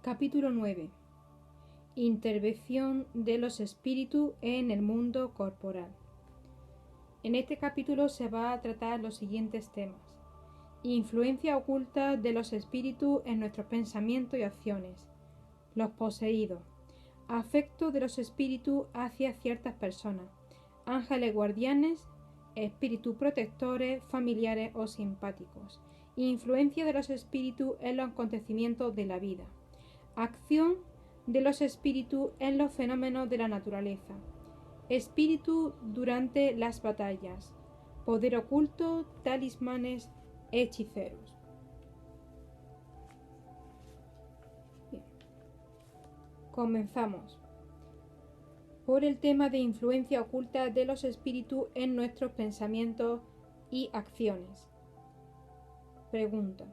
Capítulo 9. Intervención de los espíritus en el mundo corporal. En este capítulo se va a tratar los siguientes temas: influencia oculta de los espíritus en nuestros pensamientos y acciones, los poseídos, afecto de los espíritus hacia ciertas personas, ángeles guardianes, espíritus protectores, familiares o simpáticos, influencia de los espíritus en los acontecimientos de la vida, acción de los espíritus en los fenómenos de la naturaleza, espíritu durante las batallas, poder oculto, talismanes, hechiceros. Bien. Comenzamos por el tema de influencia oculta de los espíritus en nuestros pensamientos y acciones. Pregunta: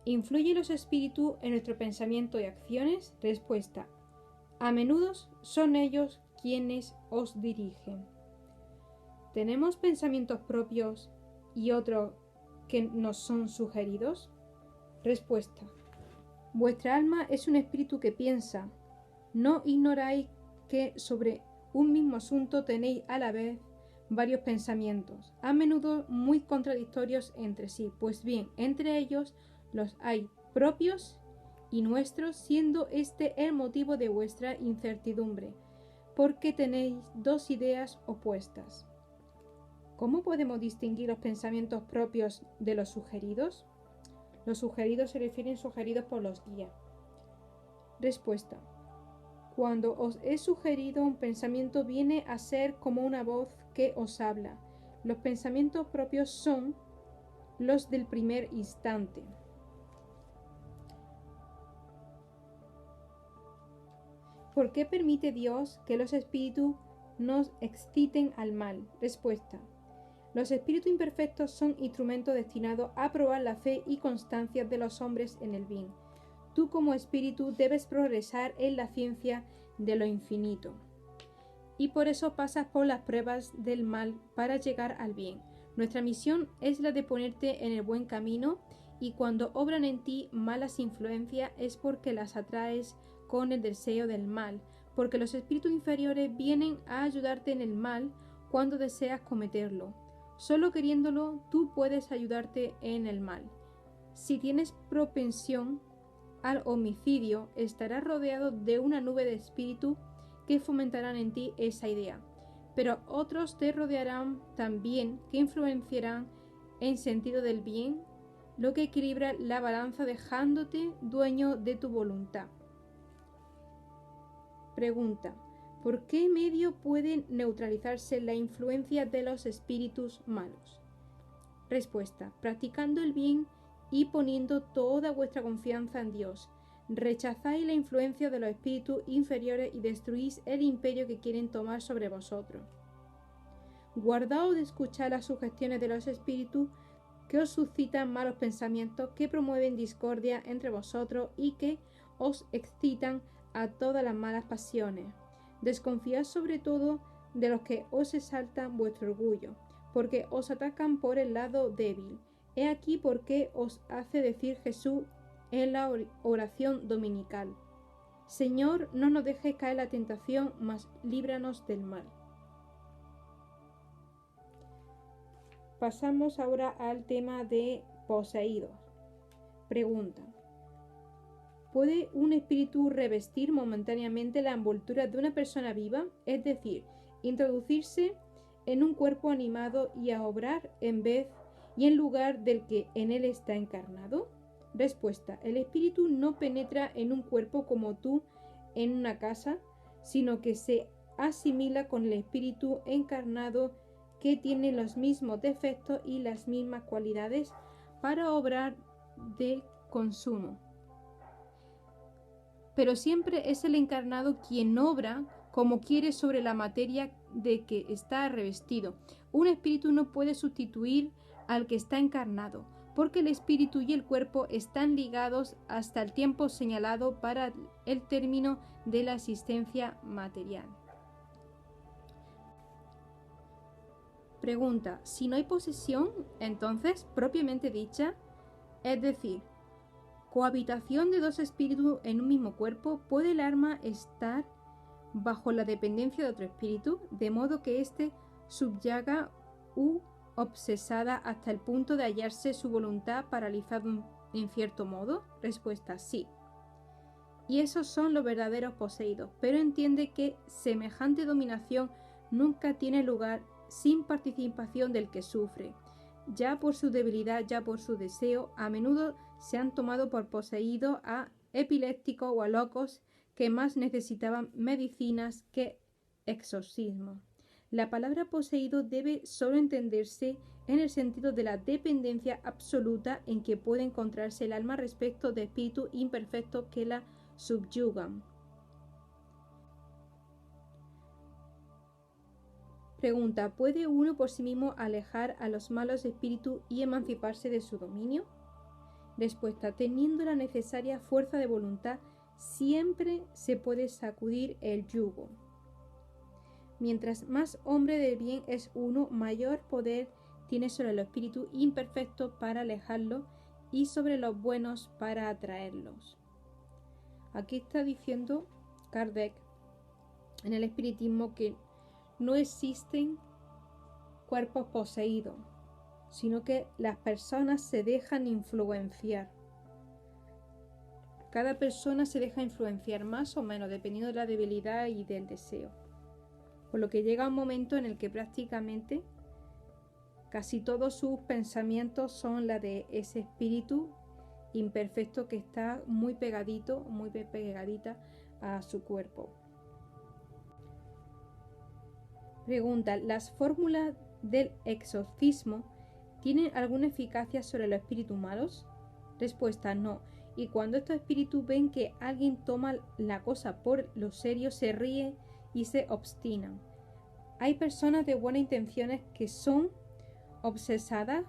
¿influyen los espíritus en nuestro pensamiento y acciones? Respuesta: a menudo son ellos quienes os dirigen. ¿Tenemos pensamientos propios y otros que nos son sugeridos? Respuesta: vuestra alma es un espíritu que piensa. ¿No ignoráis que sobre un mismo asunto tenéis a la vez varios pensamientos, a menudo muy contradictorios entre sí? Pues bien, entre ellos los hay propios y nuestros, siendo este el motivo de vuestra incertidumbre, porque tenéis dos ideas opuestas. ¿Cómo podemos distinguir los pensamientos propios de los sugeridos? Los sugeridos se refieren sugeridos por los guías. Respuesta: cuando os he sugerido un pensamiento, viene a ser como una voz que os habla. Los pensamientos propios son los del primer instante. ¿Por qué permite Dios que los espíritus nos exciten al mal? Respuesta: los espíritus imperfectos son instrumentos destinados a probar la fe y constancia de los hombres en el bien. Tú, como espíritu, debes progresar en la ciencia de lo infinito, y por eso pasas por las pruebas del mal para llegar al bien. Nuestra misión es la de ponerte en el buen camino, y cuando obran en ti malas influencias es porque las atraes con el deseo del mal, porque los espíritus inferiores vienen a ayudarte en el mal cuando deseas cometerlo. Solo queriéndolo tú puedes ayudarte en el mal. Si tienes propensión al homicidio, estarás rodeado de una nube de espíritus que fomentarán en ti esa idea, pero otros te rodearán también que influenciarán en sentido del bien, lo que equilibra la balanza dejándote dueño de tu voluntad. Pregunta: ¿por qué medio puede neutralizarse la influencia de los espíritus malos? Respuesta: practicando el bien y poniendo toda vuestra confianza en Dios. Rechazáis la influencia de los espíritus inferiores y destruís el imperio que quieren tomar sobre vosotros. Guardaos de escuchar las sugestiones de los espíritus que os suscitan malos pensamientos, que promueven discordia entre vosotros y que os excitan a todas las malas pasiones. Desconfiad sobre todo de los que os exaltan vuestro orgullo, porque os atacan por el lado débil. He aquí por qué os hace decir Jesús en la oración dominical: Señor, no nos dejes caer la tentación, mas líbranos del mal. Pasamos ahora al tema de poseídos. Pregunta: ¿puede un espíritu revestir momentáneamente la envoltura de una persona viva? Es decir, introducirse en un cuerpo animado y a obrar en vez y en lugar del que en él está encarnado? Respuesta: el espíritu no penetra en un cuerpo como tú en una casa, sino que se asimila con el espíritu encarnado, que tiene los mismos defectos y las mismas cualidades para obrar de consumo. Pero siempre es el encarnado quien obra como quiere sobre la materia de que está revestido. Un espíritu no puede sustituir al que está encarnado, porque el espíritu y el cuerpo están ligados hasta el tiempo señalado para el término de la existencia material. Pregunta: si no hay posesión, entonces, propiamente dicha, es decir, cohabitación de dos espíritus en un mismo cuerpo, ¿puede el alma estar bajo la dependencia de otro espíritu, de modo que éste subyaga u obsesada hasta el punto de hallarse su voluntad paralizada en cierto modo? Respuesta: sí. Y esos son los verdaderos poseídos, pero entiende que semejante dominación nunca tiene lugar sin participación del que sufre. Ya por su debilidad, ya por su deseo, a menudo se han tomado por poseídos a epilépticos o a locos que más necesitaban medicinas que exorcismo. La palabra poseído debe solo entenderse en el sentido de la dependencia absoluta en que puede encontrarse el alma respecto de espíritus imperfectos que la subyugan. Pregunta: ¿puede uno por sí mismo alejar a los malos espíritus y emanciparse de su dominio? Respuesta: teniendo la necesaria fuerza de voluntad, siempre se puede sacudir el yugo. Mientras más hombre de bien es uno, mayor poder tiene sobre los espíritus imperfectos para alejarlos y sobre los buenos para atraerlos. Aquí está diciendo Kardec en el espiritismo que no existen cuerpos poseídos, sino que las personas se dejan influenciar. Cada persona se deja influenciar más o menos dependiendo de la debilidad y del deseo. Por lo que llega un momento en el que prácticamente casi todos sus pensamientos son la de ese espíritu imperfecto que está muy pegadita a su cuerpo. Pregunta: ¿las fórmulas del exorcismo tienen alguna eficacia sobre los espíritus malos? Respuesta: no. Y cuando estos espíritus ven que alguien toma la cosa por lo serio, se ríe y se obstinan. Hay personas de buenas intenciones que son obsesadas.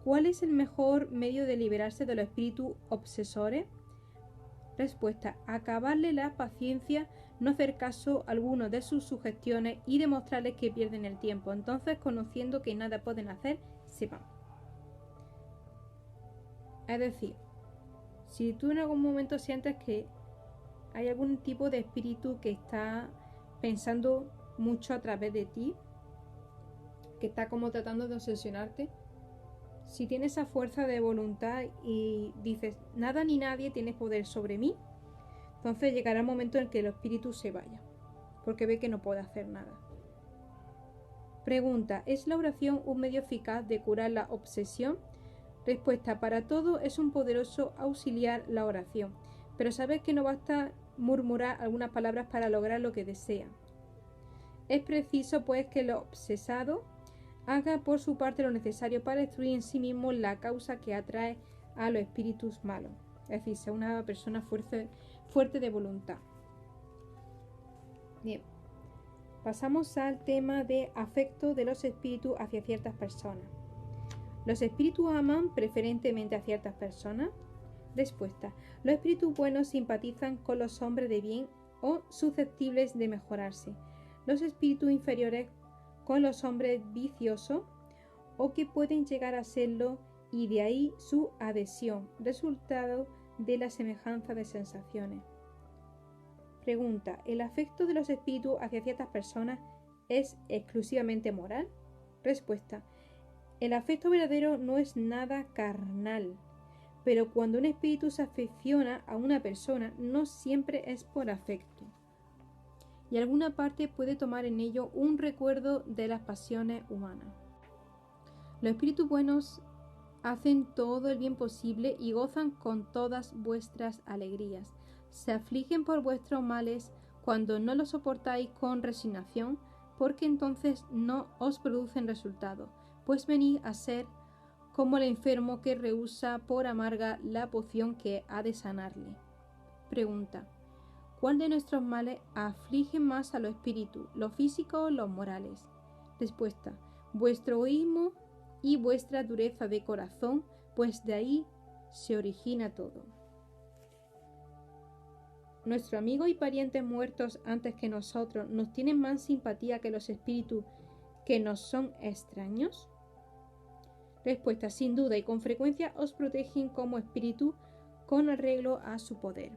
¿Cuál es el mejor medio de liberarse de los espíritus obsesores? Respuesta: acabarle la paciencia, no hacer caso alguno de sus sugestiones y demostrarles que pierden el tiempo. Entonces, conociendo que nada pueden hacer, se van. Es decir, si tú en algún momento sientes que hay algún tipo de espíritu que está pensando mucho a través de ti, que está como tratando de obsesionarte, si tienes esa fuerza de voluntad y dices, nada ni nadie tiene poder sobre mí, entonces llegará el momento en que el espíritu se vaya, porque ve que no puede hacer nada. Pregunta: ¿es la oración un medio eficaz de curar la obsesión? Respuesta: para todo es un poderoso auxiliar la oración, pero sabes que no basta murmurar algunas palabras para lograr lo que desea. Es preciso, pues, que el obsesado haga por su parte lo necesario para destruir en sí mismo la causa que atrae a los espíritus malos. Es decir, sea una persona fuerte de voluntad. Bien. Pasamos al tema de afecto de los espíritus hacia ciertas personas. ¿Los espíritus aman preferentemente a ciertas personas? Respuesta: los espíritus buenos simpatizan con los hombres de bien o susceptibles de mejorarse. Los espíritus inferiores con los hombres viciosos o que pueden llegar a serlo, y de ahí su adhesión, resultado de la semejanza de sensaciones. Pregunta: ¿el afecto de los espíritus hacia ciertas personas es exclusivamente moral? Respuesta: el afecto verdadero no es nada carnal, pero cuando un espíritu se afecciona a una persona, no siempre es por afecto, y alguna parte puede tomar en ello un recuerdo de las pasiones humanas. Los espíritus buenos hacen todo el bien posible y gozan con todas vuestras alegrías. Se afligen por vuestros males cuando no los soportáis con resignación, porque entonces no os producen resultado, pues venís a ser como el enfermo que rehúsa por amarga la poción que ha de sanarle. Pregunta: ¿cuál de nuestros males aflige más a los espíritus, los físicos o los morales? Respuesta: vuestro egoísmo y vuestra dureza de corazón, pues de ahí se origina todo. ¿Nuestros amigos y parientes muertos antes que nosotros nos tienen más simpatía que los espíritus que nos son extraños? Respuesta: sin duda, y con frecuencia os protegen como espíritu con arreglo a su poder.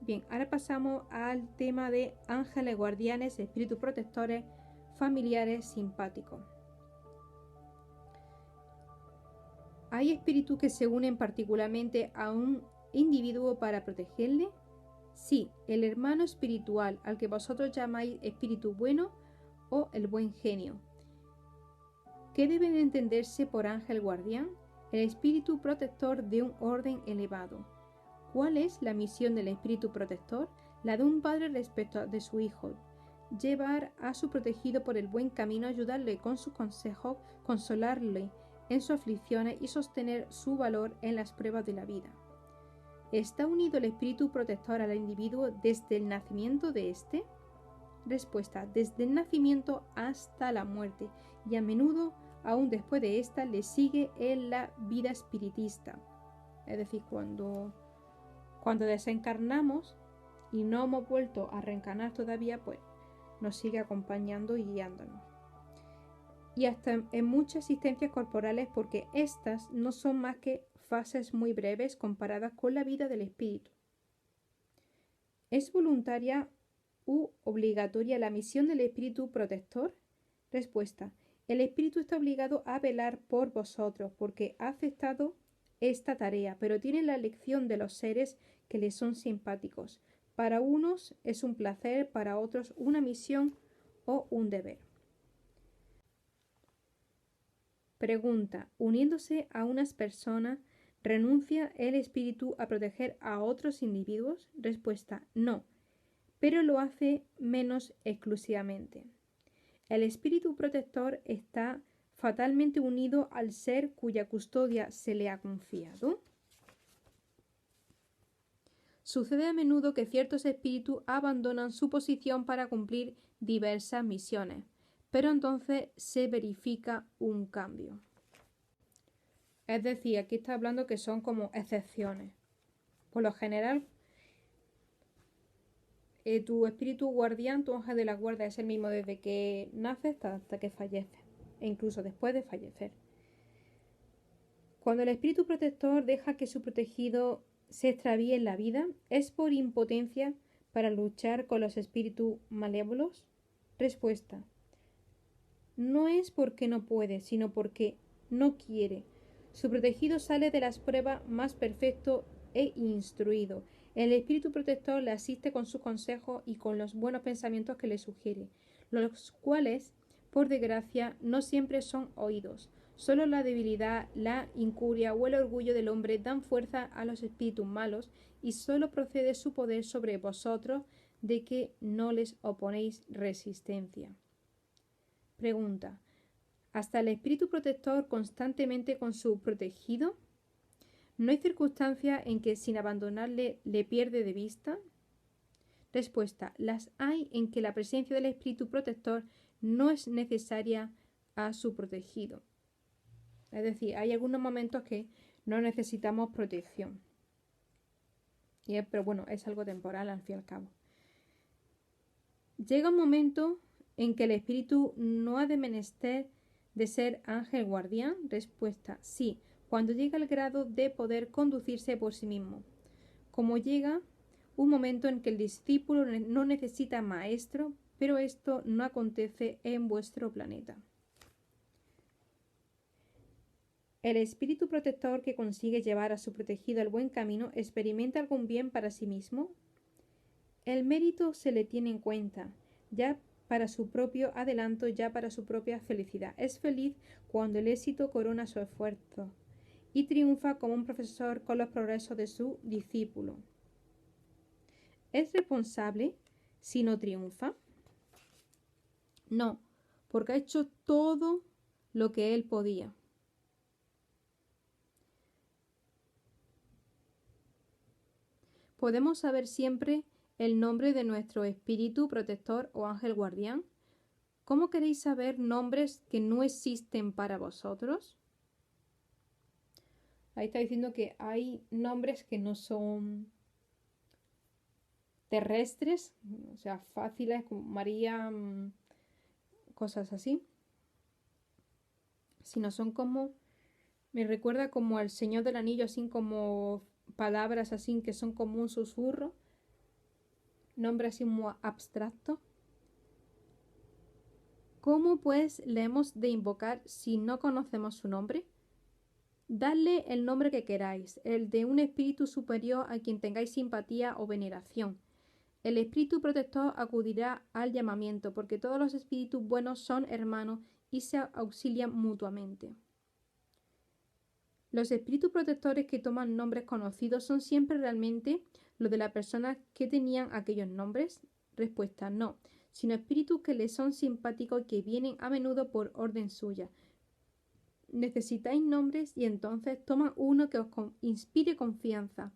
Bien, ahora pasamos al tema de ángeles guardianes, espíritus protectores, familiares simpáticos. ¿Hay espíritus que se unen particularmente a un individuo para protegerle? Sí, el hermano espiritual, al que vosotros llamáis espíritu bueno o el buen genio. ¿Qué debe de entenderse por ángel guardián? El espíritu protector de un orden elevado. ¿Cuál es la misión del espíritu protector? La de un padre respecto de su hijo. Llevar a su protegido por el buen camino, ayudarle con sus consejos, consolarle en sus aflicciones y sostener su valor en las pruebas de la vida. ¿Está unido el espíritu protector al individuo desde el nacimiento de éste? Respuesta: desde el nacimiento hasta la muerte, y a menudo, aún después de esta, le sigue en la vida espiritista. Es decir, cuando desencarnamos y no hemos vuelto a reencarnar todavía, pues nos sigue acompañando y guiándonos. Y hasta en muchas existencias corporales, porque estas no son más que fases muy breves comparadas con la vida del espíritu. ¿Es voluntaria u obligatoria la misión del espíritu protector? Respuesta: el espíritu está obligado a velar por vosotros porque ha aceptado esta tarea, pero tiene la elección de los seres que le son simpáticos. Para unos es un placer, para otros una misión o un deber. Pregunta: uniéndose a unas personas, ¿renuncia el espíritu a proteger a otros individuos? Respuesta: no, pero lo hace menos exclusivamente. El espíritu protector está fatalmente unido al ser cuya custodia se le ha confiado. Sucede a menudo que ciertos espíritus abandonan su posición para cumplir diversas misiones, pero entonces se verifica un cambio. Es decir, aquí está hablando que son como excepciones. Por lo general, tu espíritu guardián, tu ángel de la guarda, es el mismo desde que naces hasta que falleces, e incluso después de fallecer. Cuando el espíritu protector deja que su protegido se extravíe en la vida, ¿es por impotencia para luchar con los espíritus malévolos? Respuesta: no es porque no puede, sino porque no quiere. Su protegido sale de las pruebas más perfecto e instruido. El espíritu protector le asiste con sus consejos y con los buenos pensamientos que le sugiere, los cuales, por desgracia, no siempre son oídos. Solo la debilidad, la incuria o el orgullo del hombre dan fuerza a los espíritus malos, y solo procede su poder sobre vosotros de que no les oponéis resistencia. Pregunta: ¿hasta el espíritu protector constantemente con su protegido? ¿No hay circunstancia en que sin abandonarle le pierde de vista? Respuesta: las hay en que la presencia del espíritu protector no es necesaria a su protegido. Es decir, hay algunos momentos que no necesitamos protección. Pero bueno, es algo temporal al fin y al cabo. Llega un momento en que el espíritu no ha de menester de ser ángel guardián. Respuesta: sí, cuando llega al grado de poder conducirse por sí mismo. Como llega un momento en que el discípulo no necesita maestro, pero esto no acontece en vuestro planeta. El espíritu protector que consigue llevar a su protegido al buen camino, ¿experimenta algún bien para sí mismo? El mérito se le tiene en cuenta, ya para su propio adelanto, ya para su propia felicidad. Es feliz cuando el éxito corona su esfuerzo y triunfa como un profesor con los progresos de su discípulo. ¿Es responsable si no triunfa? No, porque ha hecho todo lo que él podía. ¿Podemos saber siempre el nombre de nuestro espíritu protector o ángel guardián? ¿Cómo queréis saber nombres que no existen para vosotros? Ahí está diciendo que hay nombres que no son terrestres, o sea, fáciles, como María, cosas así, sino son como Me recuerda como al Señor del Anillo, así como palabras así que son como un susurro, nombres así muy abstractos. ¿Cómo pues le hemos de invocar si no conocemos su nombre? Dadle el nombre que queráis, el de un espíritu superior a quien tengáis simpatía o veneración. El espíritu protector acudirá al llamamiento, porque todos los espíritus buenos son hermanos y se auxilian mutuamente. Los espíritus protectores que toman nombres conocidos son siempre realmente los de la persona que tenían aquellos nombres. Respuesta: no, sino espíritus que les son simpáticos y que vienen a menudo por orden suya. Necesitáis nombres y entonces toman uno que os inspire confianza.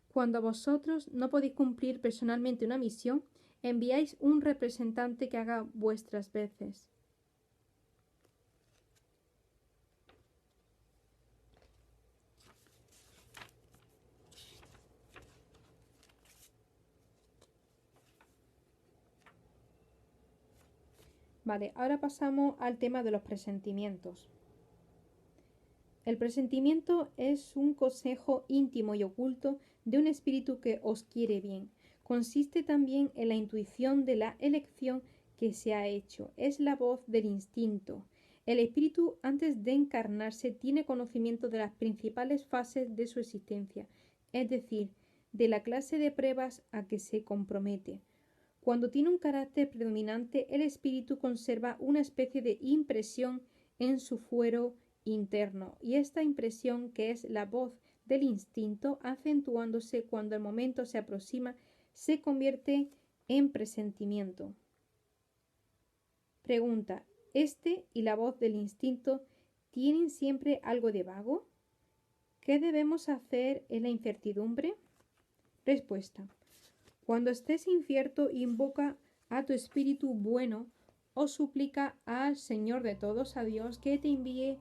Cuando vosotros no podéis cumplir personalmente una misión, enviáis un representante que haga vuestras veces. Vale, ahora pasamos al tema de los presentimientos. El presentimiento es un consejo íntimo y oculto de un espíritu que os quiere bien. Consiste también en la intuición de la elección que se ha hecho. Es la voz del instinto. El espíritu, antes de encarnarse, tiene conocimiento de las principales fases de su existencia, es decir, de la clase de pruebas a que se compromete. Cuando tiene un carácter predominante, el espíritu conserva una especie de impresión en su fuero interno, y esta impresión, que es la voz del instinto, acentuándose cuando el momento se aproxima, se convierte en presentimiento. Pregunta: ¿este y la voz del instinto tienen siempre algo de vago? ¿Qué debemos hacer en la incertidumbre? Respuesta: cuando estés incierto, invoca a tu espíritu bueno o suplica al Señor de todos, a Dios, que te envíe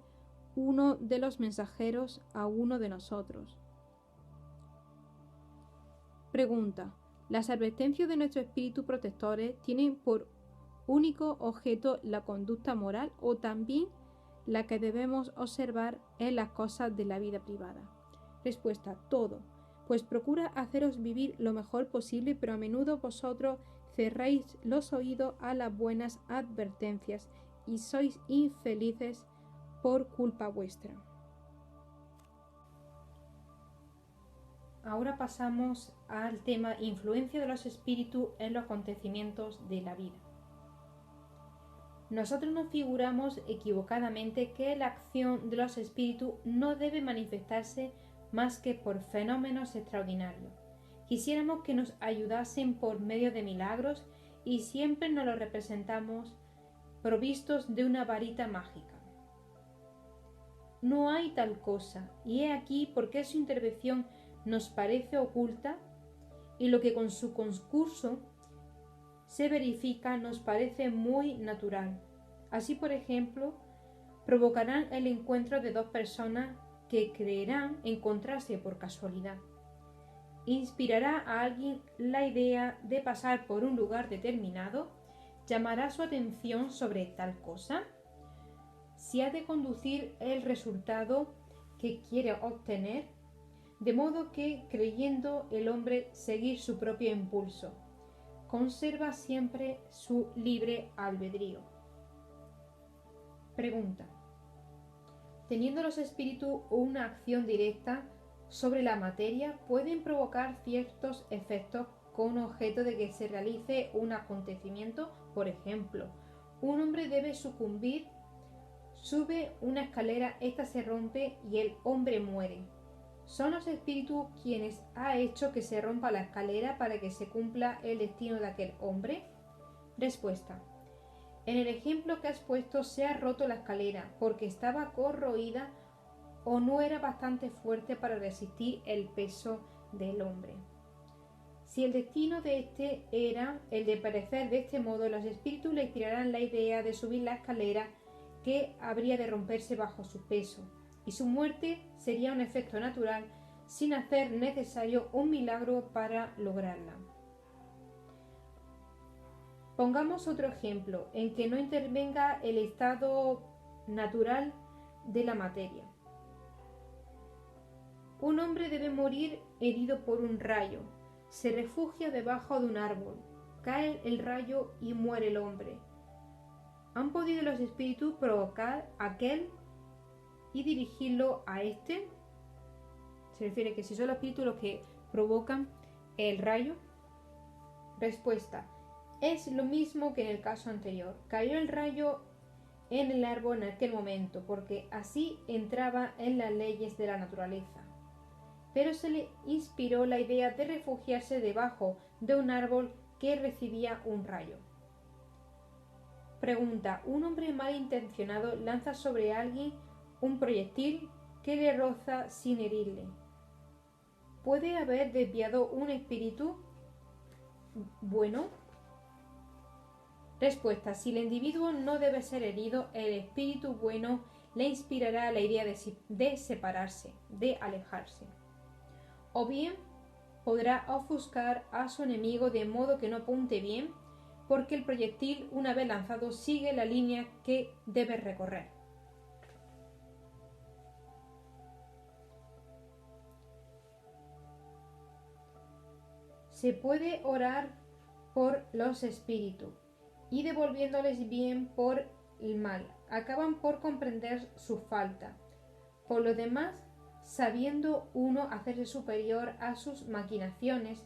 uno de los mensajeros a uno de nosotros. Pregunta: ¿las advertencias de nuestros espíritus protectores tienen por único objeto la conducta moral o también la que debemos observar en las cosas de la vida privada? Respuesta: todo, pues procura haceros vivir lo mejor posible, pero a menudo vosotros cerráis los oídos a las buenas advertencias y sois infelices por culpa vuestra. Ahora pasamos al tema influencia de los espíritus en los acontecimientos de la vida. Nosotros nos figuramos equivocadamente que la acción de los espíritus no debe manifestarse más que por fenómenos extraordinarios. Quisiéramos que nos ayudasen por medio de milagros y siempre nos lo representamos provistos de una varita mágica. No hay tal cosa, y he aquí por qué su intervención nos parece oculta y lo que con su concurso se verifica nos parece muy natural. Así, por ejemplo, provocarán el encuentro de dos personas que creerán encontrarse por casualidad. Inspirará a alguien la idea de pasar por un lugar determinado, llamará su atención sobre tal cosa, si ha de conducir el resultado que quiere obtener, de modo que, creyendo el hombre seguir su propio impulso, conserva siempre su libre albedrío. Pregunta: teniendo los espíritus una acción directa sobre la materia, ¿pueden provocar ciertos efectos con objeto de que se realice un acontecimiento? Por ejemplo, un hombre debe sucumbir, sube una escalera, ésta se rompe y el hombre muere. ¿Son los espíritus quienes ha hecho que se rompa la escalera para que se cumpla el destino de aquel hombre? Respuesta: en el ejemplo que has puesto se ha roto la escalera porque estaba corroída o no era bastante fuerte para resistir el peso del hombre. Si el destino de éste era el de perecer de este modo, los espíritus le inspirarán la idea de subir la escalera que habría de romperse bajo su peso, y su muerte sería un efecto natural sin hacer necesario un milagro para lograrla. Pongamos otro ejemplo en que no intervenga el estado natural de la materia. Un hombre debe morir herido por un rayo. Se refugia debajo de un árbol. Cae el rayo y muere el hombre. ¿Han podido los espíritus provocar a aquel y dirigirlo a este? Se refiere que si son los espíritus los que provocan el rayo. Respuesta. Es lo mismo que en el caso anterior. Cayó el rayo en el árbol en aquel momento, porque así entraba en las leyes de la naturaleza. Pero se le inspiró la idea de refugiarse debajo de un árbol que recibía un rayo. Pregunta. Un hombre malintencionado lanza sobre alguien un proyectil que le roza sin herirle. ¿Puede haber desviado un espíritu bueno? Respuesta. Si el individuo no debe ser herido, el espíritu bueno le inspirará la idea de separarse, de alejarse. O bien podrá ofuscar a su enemigo de modo que no apunte bien, porque el proyectil, una vez lanzado, sigue la línea que debe recorrer. Se puede orar por los espíritus y devolviéndoles bien por el mal, acaban por comprender su falta. Por lo demás, sabiendo uno hacerse superior a sus maquinaciones,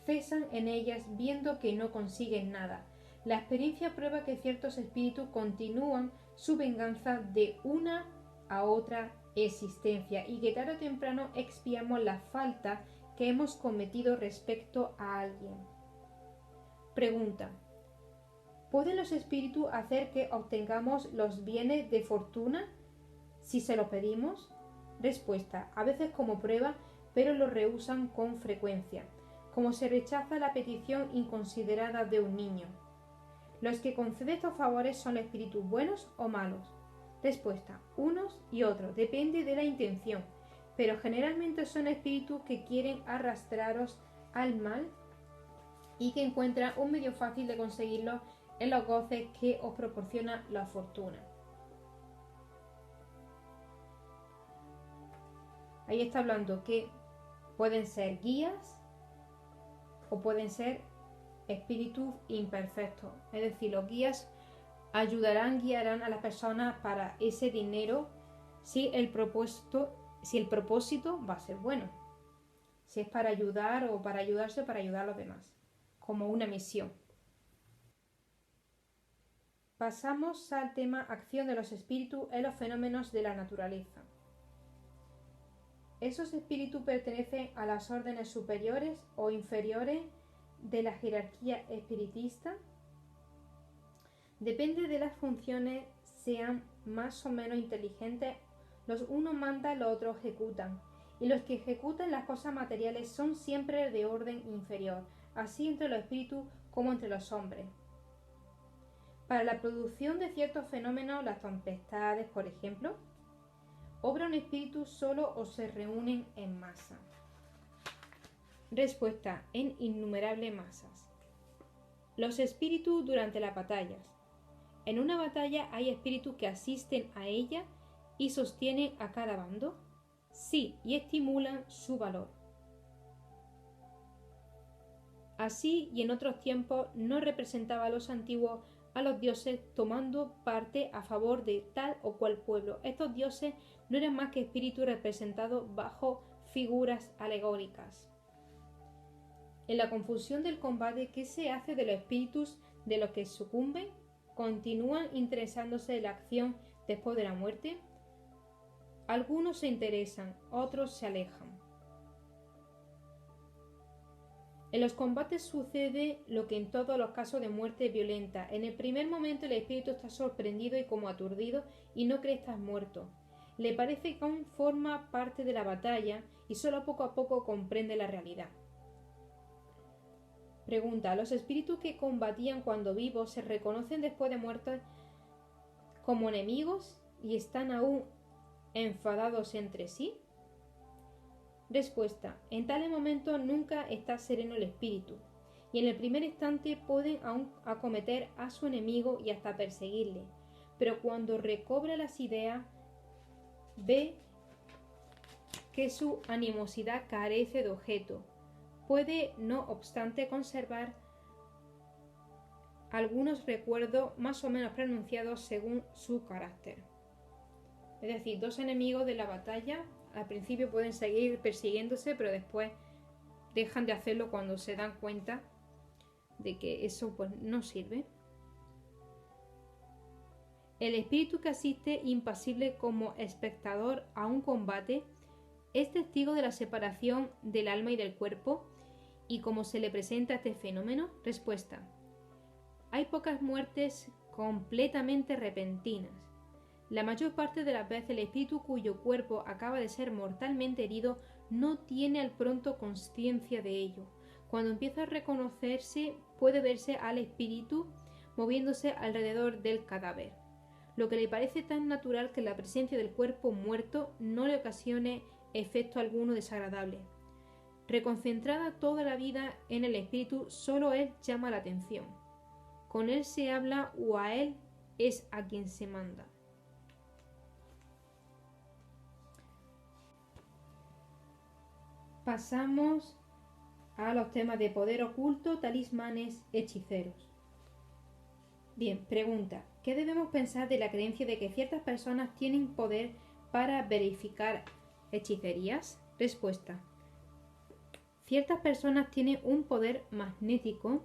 cesan en ellas viendo que no consiguen nada. La experiencia prueba que ciertos espíritus continúan su venganza de una a otra existencia y que tarde o temprano expiamos la falta que hemos cometido respecto a alguien. Pregunta. ¿Pueden los espíritus hacer que obtengamos los bienes de fortuna si se los pedimos? Respuesta. A veces como prueba, pero lo rehúsan con frecuencia, como se rechaza la petición inconsiderada de un niño. ¿Los que conceden estos favores son los espíritus buenos o malos? Respuesta. Unos y otros, depende de la intención, pero generalmente son espíritus que quieren arrastraros al mal y que encuentran un medio fácil de conseguirlo en los goces que os proporciona la fortuna. Ahí está hablando que pueden ser guías o pueden ser espíritus imperfectos. Es decir, los guías guiarán a las personas para ese dinero si el propósito va a ser bueno. Si es para ayudar o para ayudarse o para ayudar a los demás, como una misión. Pasamos al tema acción de los espíritus en los fenómenos de la naturaleza. ¿Esos espíritus pertenecen a las órdenes superiores o inferiores de la jerarquía espiritista? Depende de las funciones, sean más o menos inteligentes, los unos mandan, los otros ejecutan, y los que ejecutan las cosas materiales son siempre de orden inferior, así entre los espíritus como entre los hombres. Para la producción de ciertos fenómenos, las tempestades, por ejemplo, ¿obra un espíritu solo o se reúnen en masa? Respuesta. En innumerables masas. Los espíritus durante las batallas. En una batalla hay espíritus que asisten a ella y sostienen a cada bando. Sí, y estimulan su valor. Así y en otros tiempos no representaba a los antiguos a los dioses tomando parte a favor de tal o cual pueblo. Estos dioses no eran más que espíritus representados bajo figuras alegóricas. En la confusión del combate, ¿qué se hace de los espíritus de los que sucumben? ¿Continúan interesándose en la acción después de la muerte? Algunos se interesan, otros se alejan. En los combates sucede lo que en todos los casos de muerte violenta. En el primer momento el espíritu está sorprendido y como aturdido y no cree estar muerto. Le parece que aún forma parte de la batalla y solo poco a poco comprende la realidad. Pregunta. ¿Los espíritus que combatían cuando vivos se reconocen después de muertos como enemigos y están aún enfadados entre sí? Respuesta. En tales momentos nunca está sereno el espíritu, y en el primer instante pueden aún acometer a su enemigo y hasta perseguirle, pero cuando recobra las ideas ve que su animosidad carece de objeto. Puede, no obstante, conservar algunos recuerdos más o menos pronunciados según su carácter. Es decir, dos enemigos de la batalla al principio pueden seguir persiguiéndose, pero después dejan de hacerlo cuando se dan cuenta de que eso pues no sirve. El espíritu que asiste impasible como espectador a un combate es testigo de la separación del alma y del cuerpo. ¿Y cómo se le presenta este fenómeno? Respuesta: hay pocas muertes completamente repentinas. La mayor parte de las veces el espíritu cuyo cuerpo acaba de ser mortalmente herido no tiene al pronto conciencia de ello. Cuando empieza a reconocerse, puede verse al espíritu moviéndose alrededor del cadáver, lo que le parece tan natural que la presencia del cuerpo muerto no le ocasione efecto alguno desagradable. Reconcentrada toda la vida en el espíritu, solo él llama la atención. Con él se habla o a él es a quien se manda. Pasamos a los temas de poder oculto, talismanes, hechiceros. Bien, pregunta: ¿qué debemos pensar de la creencia de que ciertas personas tienen poder para verificar hechicerías? Respuesta: ciertas personas tienen un poder magnético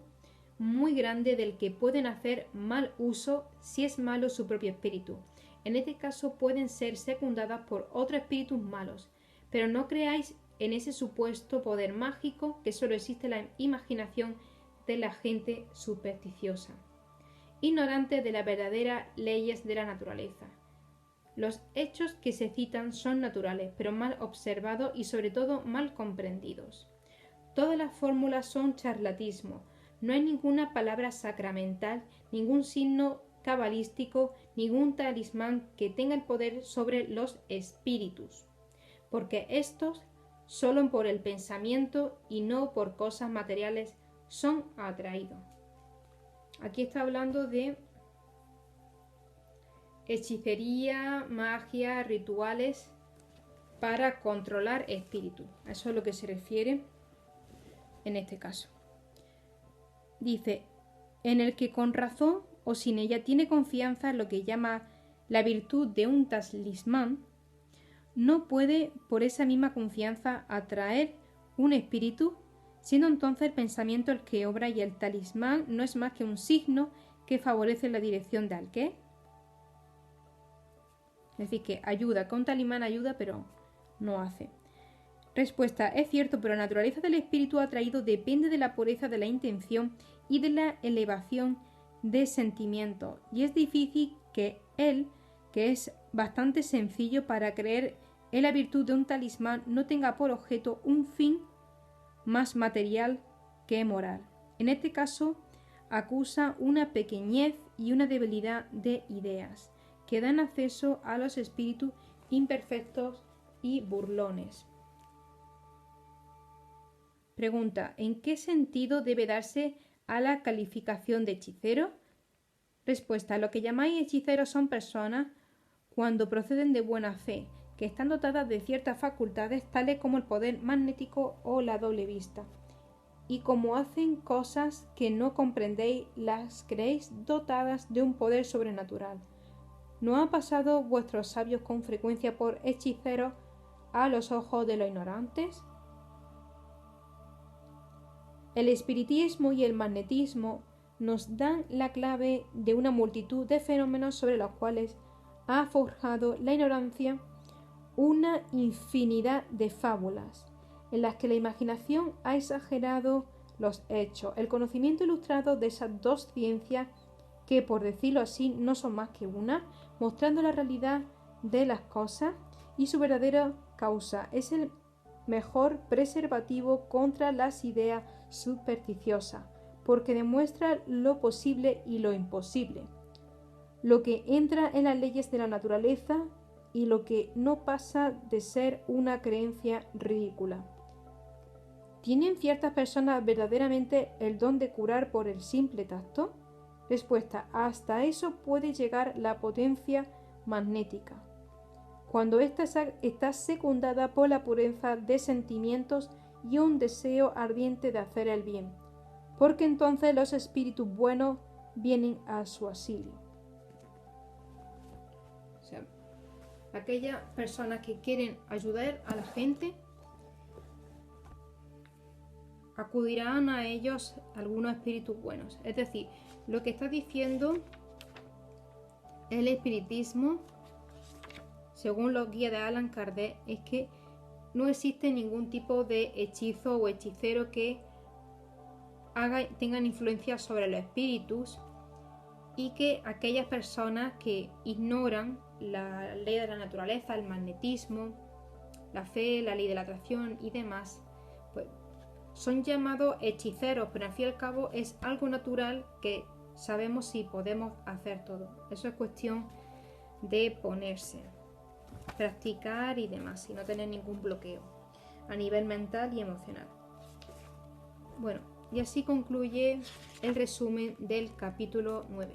muy grande del que pueden hacer mal uso si es malo su propio espíritu. En este caso pueden ser secundadas por otros espíritus malos, pero no creáis en ese supuesto poder mágico, que solo existe en la imaginación de la gente supersticiosa, ignorante de las verdaderas leyes de la naturaleza. Los hechos que se citan son naturales, pero mal observados y sobre todo mal comprendidos. Todas las fórmulas son charlatismo. No hay ninguna palabra sacramental, ningún signo cabalístico, ningún talismán que tenga el poder sobre los espíritus, porque estos, solo por el pensamiento y no por cosas materiales, son atraídos. Aquí está hablando de hechicería, magia, rituales para controlar espíritus. A eso es lo que se refiere en este caso. Dice: en el que con razón o sin ella tiene confianza en lo que llama la virtud de un talismán, no puede por esa misma confianza atraer un espíritu, siendo entonces el pensamiento el que obra y el talismán no es más que un signo que favorece la dirección de aquel. Es decir, que ayuda, que un talismán ayuda, pero no hace. Respuesta: es cierto, pero la naturaleza del espíritu atraído depende de la pureza de la intención y de la elevación de sentimiento, y es difícil que él, que es bastante sencillo para creer en la virtud de un talismán, no tenga por objeto un fin más material que moral. En este caso, acusa una pequeñez y una debilidad de ideas que dan acceso a los espíritus imperfectos y burlones. Pregunta: ¿en qué sentido debe darse a la calificación de hechicero? Respuesta: lo que llamáis hechiceros son personas, cuando proceden de buena fe, que están dotadas de ciertas facultades tales como el poder magnético o la doble vista, y como hacen cosas que no comprendéis, las creéis dotadas de un poder sobrenatural. ¿No han pasado vuestros sabios con frecuencia por hechiceros a los ojos de los ignorantes? El espiritismo y el magnetismo nos dan la clave de una multitud de fenómenos sobre los cuales ha forjado la ignorancia una infinidad de fábulas, en las que la imaginación ha exagerado los hechos. El conocimiento ilustrado de esas dos ciencias, que por decirlo así no son más que una, mostrando la realidad de las cosas y su verdadera causa, es el mejor preservativo contra las ideas supersticiosas, porque demuestra lo posible y lo imposible, lo que entra en las leyes de la naturaleza y lo que no pasa de ser una creencia ridícula. ¿Tienen ciertas personas verdaderamente el don de curar por el simple tacto? Respuesta: hasta eso puede llegar la potencia magnética. cuando ésta está secundada por la pureza de sentimientos y un deseo ardiente de hacer el bien, porque entonces los espíritus buenos vienen a su auxilio. O sea, aquellas personas que quieren ayudar a la gente, acudirán a ellos algunos espíritus buenos. Es decir, lo que está diciendo el espiritismo, según los guías de Allan Kardec, es que no existe ningún tipo de hechizo o hechicero que tengan influencia sobre los espíritus, y que aquellas personas que ignoran la ley de la naturaleza, el magnetismo, la fe, la ley de la atracción y demás, pues son llamados hechiceros, pero al fin y al cabo es algo natural que sabemos si podemos hacer todo. Eso es cuestión de ponerse, practicar y demás, y no tener ningún bloqueo a nivel mental y emocional. Bueno, y así concluye el resumen del capítulo 9.